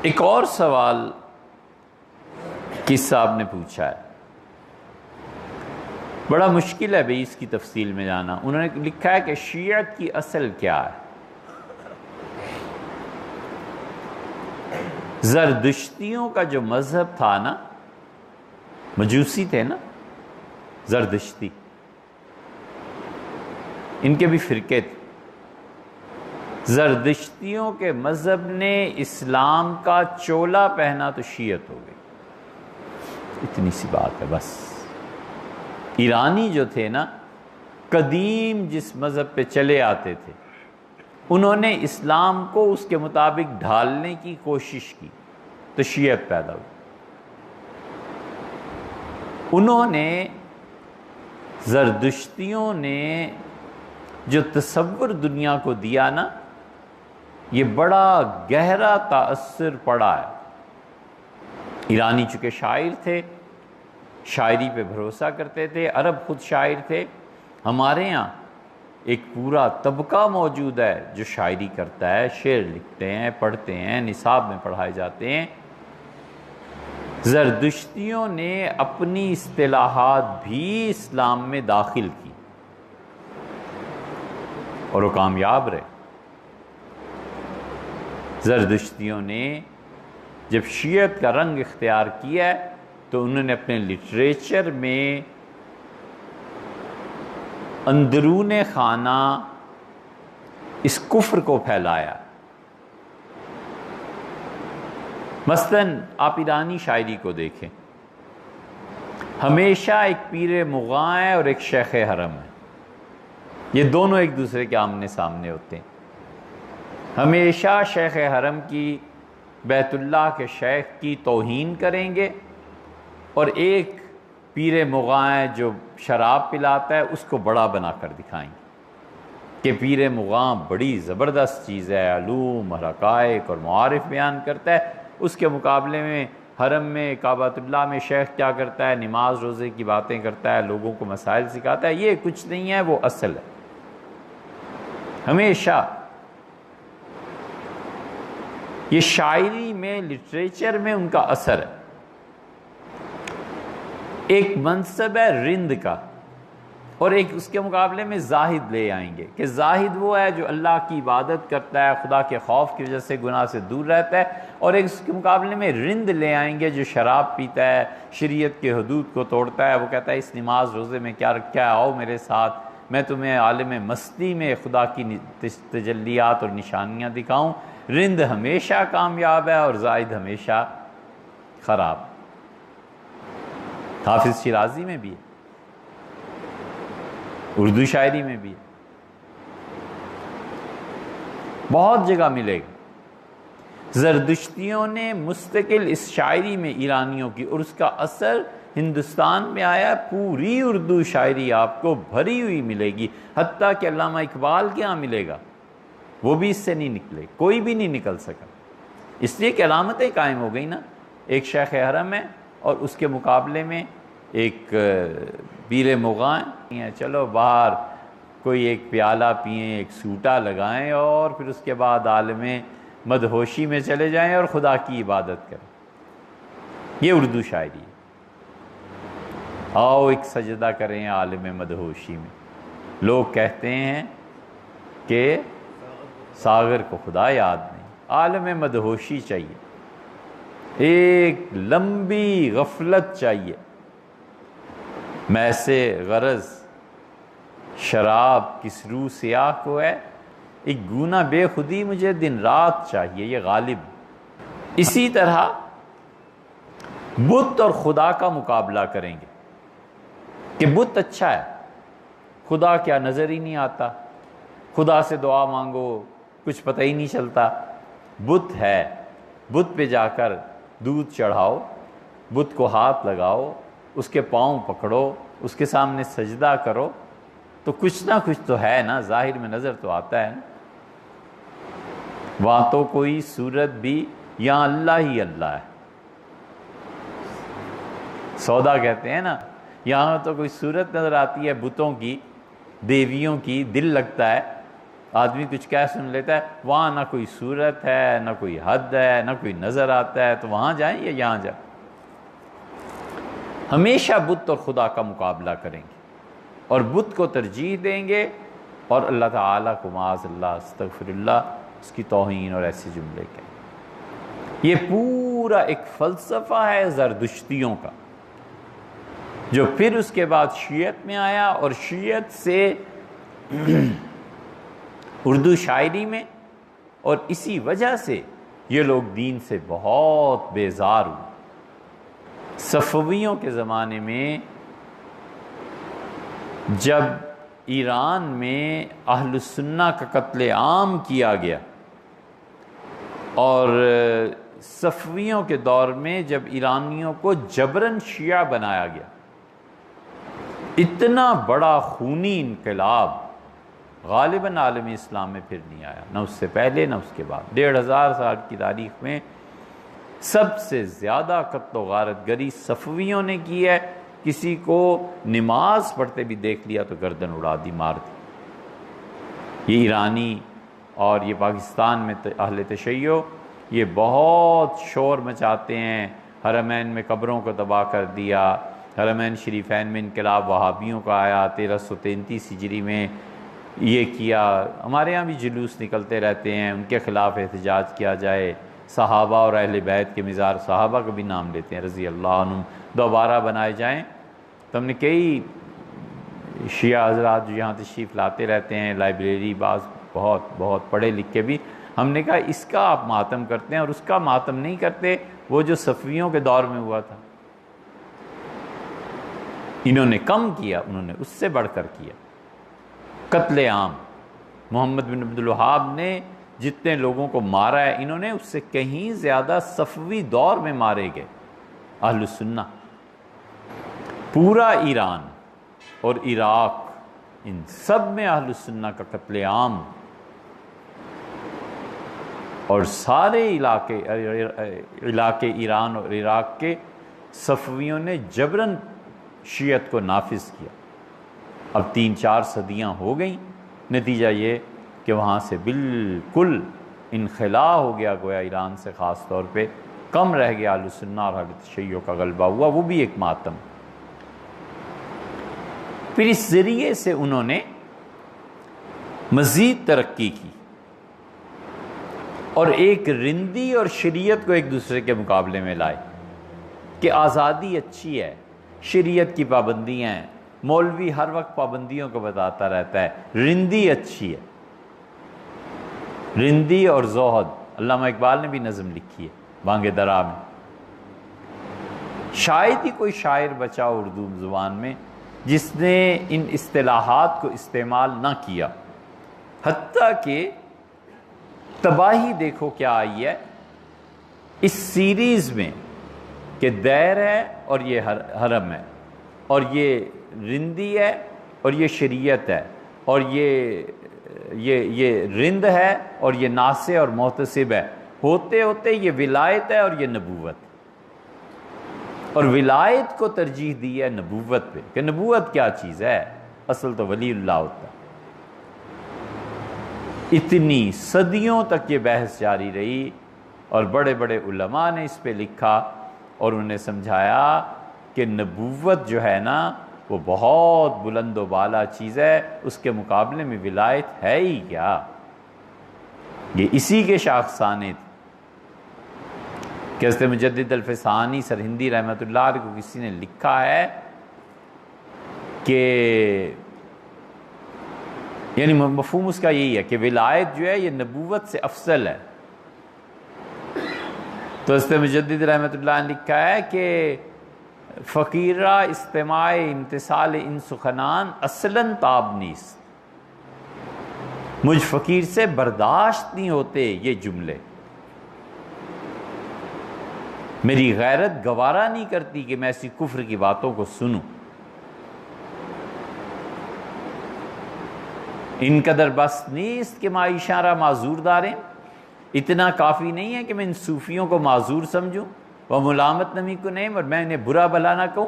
ایک اور سوال کس صاحب نے پوچھا ہے، بڑا مشکل ہے بھئی اس کی تفصیل میں جانا۔ انہوں نے لکھا ہے کہ شیعت کی اصل کیا ہے؟ زردشتیوں کا جو مذہب تھا نا، مجوسی تھے نا زردشتی، ان کے بھی فرقے تھے۔ زردشتیوں کے مذہب نے اسلام کا چولا پہنا تو شیعت ہو گئی، اتنی سی بات ہے بس۔ ایرانی جو تھے نا، قدیم جس مذہب پہ چلے آتے تھے، انہوں نے اسلام کو اس کے مطابق ڈھالنے کی کوشش کی تو شیعت پیدا ہوئی۔ انہوں نے زردشتیوں نے جو تصور دنیا کو دیا نا، یہ بڑا گہرا تاثر پڑا ہے۔ ایرانی چونکہ شاعر تھے، شاعری پہ بھروسہ کرتے تھے، عرب خود شاعر تھے۔ ہمارے ہاں ایک پورا طبقہ موجود ہے جو شاعری کرتا ہے، شعر لکھتے ہیں، پڑھتے ہیں، نصاب میں پڑھائے جاتے ہیں۔ زردشتیوں نے اپنی اصطلاحات بھی اسلام میں داخل کی اور وہ کامیاب رہے۔ زردشتیوں نے جب شیعت کا رنگ اختیار کیا تو انہوں نے اپنے لٹریچر میں اندرون خانہ اس کفر کو پھیلایا۔ مثلاً آپ ایرانی شاعری کو دیکھیں، ہمیشہ ایک پیر مغاں ہے اور ایک شیخ حرم ہے، یہ دونوں ایک دوسرے کے آمنے سامنے ہوتے ہیں۔ ہمیشہ شیخ حرم کی، بیت اللہ کے شیخ کی توہین کریں گے، اور ایک پیر مغاں ہے جو شراب پلاتا ہے اس کو بڑا بنا کر دکھائیں گے کہ پیر مغاں بڑی زبردست چیز ہے، علوم اور حقائق اور معارف بیان کرتا ہے۔ اس کے مقابلے میں حرم میں، کعبۃ اللہ میں شیخ کیا کرتا ہے؟ نماز روزے کی باتیں کرتا ہے، لوگوں کو مسائل سکھاتا ہے۔ یہ کچھ نہیں ہے، وہ اصل ہے۔ ہمیشہ یہ شاعری میں، لٹریچر میں ان کا اثر ہے۔ ایک منصب ہے رند کا، اور ایک اس کے مقابلے میں زاہد لے آئیں گے کہ زاہد وہ ہے جو اللہ کی عبادت کرتا ہے، خدا کے خوف کی وجہ سے گناہ سے دور رہتا ہے، اور ایک اس کے مقابلے میں رند لے آئیں گے جو شراب پیتا ہے، شریعت کے حدود کو توڑتا ہے۔ وہ کہتا ہے اس نماز روزے میں کیا رکھا ہے، آؤ میرے ساتھ، میں تمہیں عالم مستی میں خدا کی تجلیات اور نشانیاں دکھاؤں۔ رند ہمیشہ کامیاب ہے اور زاہد ہمیشہ خراب۔ حافظ شیرازی میں بھی ہے، اردو شاعری میں بھی ہے، بہت جگہ ملے گا۔ زردشتیوں نے مستقل اس شاعری میں ایرانیوں کی، اور اس کا اثر ہندوستان میں آیا۔ پوری اردو شاعری آپ کو بھری ہوئی ملے گی، حتیٰ کہ علامہ اقبال کے ہاں ملے گا، وہ بھی اس سے نہیں نکلے، کوئی بھی نہیں نکل سکا، اس لیے کہ علامتیں قائم ہو گئی نا۔ ایک شیخ حرم ہے اور اس کے مقابلے میں ایک پیر مغاں ہے۔ چلو باہر کوئی ایک پیالہ پئیں، ایک سوٹا لگائیں، اور پھر اس کے بعد عالم مدہوشی میں چلے جائیں اور خدا کی عبادت کریں۔ یہ اردو شاعری ہے۔ آؤ ایک سجدہ کریں عالم مدہوشی میں۔ لوگ کہتے ہیں کہ ساغر کو خدا یاد نہیں، عالم مدہوشی چاہیے، ایک لمبی غفلت چاہیے، میں سے غرض شراب کس روح سیاہ کو ہے، ایک گونا بے خودی مجھے دن رات چاہیے، یہ غالب۔ اسی طرح بت اور خدا کا مقابلہ کریں گے کہ بت اچھا ہے، خدا کیا نظر ہی نہیں آتا، خدا سے دعا مانگو کچھ پتہ ہی نہیں چلتا۔ بت ہے، بت پہ جا کر دودھ چڑھاؤ، بت کو ہاتھ لگاؤ، اس کے پاؤں پکڑو، اس کے سامنے سجدہ کرو، تو کچھ نہ کچھ تو ہے نا، ظاہر میں نظر تو آتا ہے نا۔ وہاں تو کوئی صورت بھی، یہاں اللہ ہی اللہ ہے۔ سودا کہتے ہیں نا، یہاں تو کوئی صورت نظر آتی ہے بتوں کی، دیویوں کی، دل لگتا ہے، آدمی کچھ کہہ سن لیتا ہے، وہاں نہ کوئی صورت ہے، نہ کوئی حد ہے، نہ کوئی نظر آتا ہے، تو وہاں جائیں یا یہاں جائیں؟ ہمیشہ بت اور خدا کا مقابلہ کریں گے اور بت کو ترجیح دیں گے اور اللہ تعالیٰ کو معاذ اللہ استغفر اللہ اس کی توہین اور ایسے جملے کہیں۔ یہ پورا ایک فلسفہ ہے زردشتیوں کا، جو پھر اس کے بعد شیعت میں آیا، اور شیعت سے اردو شاعری میں، اور اسی وجہ سے یہ لوگ دین سے بہت بیزار ہوئے۔ صفویوں کے زمانے میں جب ایران میں اہل السنہ کا قتل عام کیا گیا، اور صفویوں کے دور میں جب ایرانیوں کو جبراً شیعہ بنایا گیا، اتنا بڑا خونی انقلاب غالباً عالم اسلام میں پھر نہیں آیا، نہ اس سے پہلے نہ اس کے بعد۔ 1500 سال کی تاریخ میں سب سے زیادہ قتل و غارت گری صفویوں نے کی ہے۔ کسی کو نماز پڑھتے بھی دیکھ لیا تو گردن اڑا دی، مار دی۔ یہ ایرانی اور یہ پاکستان میں اہل تشیع یہ بہت شور مچاتے ہیں، حرمین میں قبروں کو تباہ کر دیا، حرمین شریفین میں انقلاب وہابیوں کا آیا 1333 ہجری میں، یہ کیا۔ ہمارے ہاں بھی جلوس نکلتے رہتے ہیں، ان کے خلاف احتجاج کیا جائے، صحابہ اور اہل بیت کے مزار صحابہ کا بھی نام لیتے ہیں رضی اللہ عنہم دوبارہ بنائے جائیں۔ تو ہم نے کئی شیعہ حضرات جو یہاں تشریف لاتے رہتے ہیں، لائبریری بعض بہت پڑھے لکھے بھی، ہم نے کہا اس کا آپ ماتم کرتے ہیں اور اس کا ماتم نہیں کرتے وہ جو صفویوں کے دور میں ہوا تھا۔ انہوں نے کم کیا، انہوں نے اس سے بڑھ کر کیا۔ قتل عام محمد بن عبد الوہاب نے جتنے لوگوں کو مارا ہے، انہوں نے اس سے کہیں زیادہ صفوی دور میں مارے گئے اہل السنہ۔ پورا ایران اور عراق، ان سب میں اہل السنہ کا قتل عام، اور سارے علاقے ایران اور عراق کے صفویوں نے جبراً شیعت کو نافذ کیا۔ اب 3-4 صدیاں ہو گئیں، نتیجہ یہ کہ وہاں سے بالکل انخلا ہو گیا، گویا ایران سے خاص طور پہ کم رہ گیا اہل السنہ اور اہل تشیع کا غلبہ ہوا، وہ بھی ایک ماتم۔ پھر اس ذریعے سے انہوں نے مزید ترقی کی اور ایک رندی اور شریعت کو ایک دوسرے کے مقابلے میں لائے کہ آزادی اچھی ہے، شریعت کی پابندیاں ہیں، مولوی ہر وقت پابندیوں کو بتاتا رہتا ہے، رندی اچھی ہے۔ رندی اور زہد، علامہ اقبال نے بھی نظم لکھی ہے بانگ درا میں۔ شاید ہی کوئی شاعر بچا اردو زبان میں جس نے ان اصطلاحات کو استعمال نہ کیا، حتیٰ کہ تباہی دیکھو کیا آئی ہے اس سیریز میں کہ دیر ہے اور یہ حرم ہے، اور یہ رندی ہے اور یہ شریعت ہے، اور یہ رند ہے اور یہ ناصح اور محتسب ہے، ہوتے ہوتے یہ ولایت ہے اور یہ نبوت، اور ولایت کو ترجیح دی ہے نبوت پہ کہ نبوت کیا چیز ہے، اصل تو ولی اللہ ہوتا ہے۔ اتنی صدیوں تک یہ بحث جاری رہی اور بڑے بڑے علماء نے اس پہ لکھا اور انہوں نے سمجھایا کہ نبوت جو ہے نا وہ بہت بلند و بالا چیز ہے، اس کے مقابلے میں ولایت ہے ہی کیا۔ یہ اسی کے شاخسانے تھے کہ حضرت مجدد الفسانی سرہندی رحمۃ اللہ علیہ کو کسی نے لکھا ہے کہ یعنی مفہوم اس کا یہی ہے کہ ولایت جو ہے یہ نبوت سے افضل ہے۔ تو حضرت مجدد رحمۃ اللہ نے لکھا ہے کہ فقیرہ استماع امتثال ان سخنان اصلاً تاب نیست، مجھ فقیر سے برداشت نہیں ہوتے یہ جملے، میری غیرت گوارا نہیں کرتی کہ میں ایسی کفر کی باتوں کو سنوں۔ ان قدر بس نیست کہ ما اشارہ معذور داریں، اتنا کافی نہیں ہے کہ میں ان صوفیوں کو معذور سمجھوں، وہ ملامت نمی کو نہیں اور میں انہیں برا بھلا نہ کہوں۔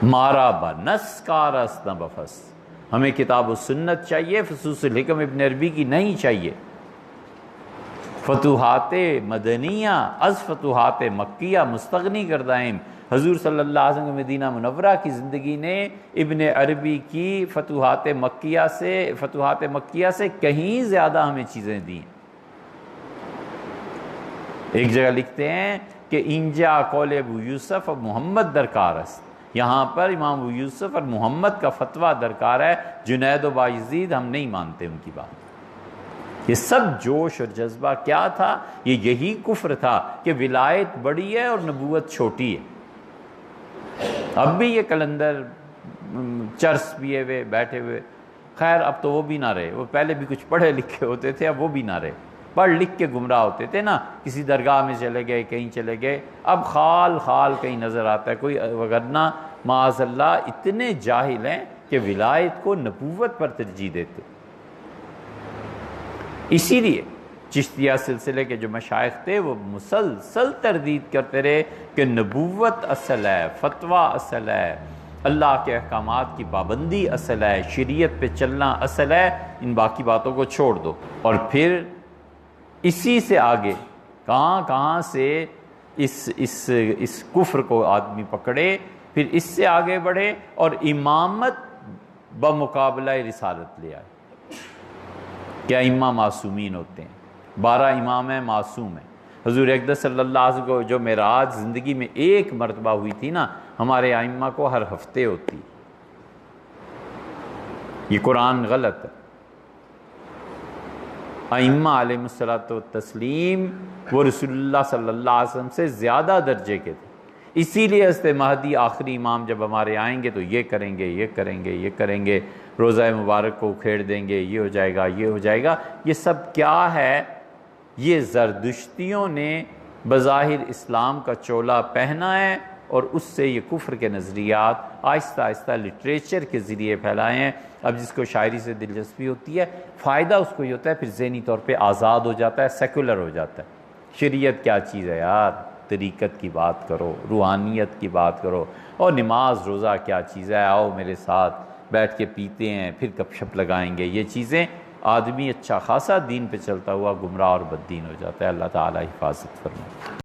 مارا بنس کارست نہ بفس، ہمیں کتاب و سنت چاہیے، فصوص الحکم ابن عربی کی نہیں چاہیے۔ فتوحات مدنیہ از فتوحات مکیہ مستغنی کردائم۔ حضور صلی اللہ علیہ وسلم مدینہ منورہ کی زندگی نے ابن عربی کی فتوحات مکیہ سے کہیں زیادہ ہمیں چیزیں دیں۔ ایک جگہ لکھتے ہیں کہ انجا قول ابو یوسف اور محمد درکار است، یہاں پر امام ابو یوسف اور محمد کا فتویٰ درکار ہے، جنید و بایزید ہم نہیں مانتے ان کی بات۔ یہ سب جوش اور جذبہ کیا تھا؟ یہ یہی کفر تھا کہ ولایت بڑی ہے اور نبوت چھوٹی ہے۔ اب بھی یہ کلندر چرس پیے ہوئے بیٹھے ہوئے، خیر اب تو وہ بھی نہ رہے، وہ پہلے بھی کچھ پڑھے لکھے ہوتے تھے، اب وہ بھی نہ رہے، پڑھ لکھ کے گمراہ ہوتے تھے نا، کسی درگاہ میں چلے گئے، کہیں چلے گئے، اب خال کہیں نظر آتا ہے کوئی، وگرنہ معاذ اللہ اتنے جاہل ہیں کہ ولایت کو نبوت پر ترجیح دیتے۔ اسی لیے چشتیہ سلسلے کے جو مشائخ تھے وہ مسلسل تردید کرتے رہے کہ نبوت اصل ہے، فتویٰ اصل ہے، اللہ کے احکامات کی پابندی اصل ہے، شریعت پہ چلنا اصل ہے، ان باقی باتوں کو چھوڑ دو۔ اور پھر اسی سے آگے کہاں سے اس کفر کو آدمی پکڑے، پھر اس سے آگے بڑھے اور امامت بمقابلہ رسالت لے آئے۔ کیا امام معصومین ہوتے ہیں؟ 12 امام ہیں، معصوم ہیں۔ حضور اقدس صلی اللہ علیہ وسلم کو جو معراج زندگی میں ایک مرتبہ ہوئی تھی نا، ہمارے ائمہ کو ہر ہفتے ہوتی۔ یہ قرآن غلط ہے۔ ائمہ علیہ الصلوۃ والتسلیم وہ رسول اللہ صلی اللہ علیہ وسلم سے زیادہ درجے کے تھے، اسی لیے حضرت مہدی آخری امام جب ہمارے آئیں گے تو یہ کریں گے، یہ کریں گے، یہ کریں گے، روزہ مبارک کو اکھیڑ دیں گے، یہ ہو جائے گا، یہ ہو جائے گا۔ یہ سب کیا ہے؟ یہ زردشتیوں نے بظاہر اسلام کا چولا پہنا ہے اور اس سے یہ کفر کے نظریات آہستہ آہستہ لٹریچر کے ذریعے پھیلائے ہیں۔ اب جس کو شاعری سے دلچسپی ہوتی ہے، فائدہ اس کو یہ ہوتا ہے پھر ذہنی طور پہ آزاد ہو جاتا ہے، سیکولر ہو جاتا ہے۔ شریعت کیا چیز ہے یار؟ طریقت کی بات کرو، روحانیت کی بات کرو، اور نماز روزہ کیا چیز ہے؟ آؤ میرے ساتھ بیٹھ کے پیتے ہیں، پھر گپ شپ لگائیں گے۔ یہ چیزیں آدمی اچھا خاصا دین پہ چلتا ہوا گمراہ اور بددین ہو جاتا ہے۔ اللہ تعالی حفاظت فرمائے۔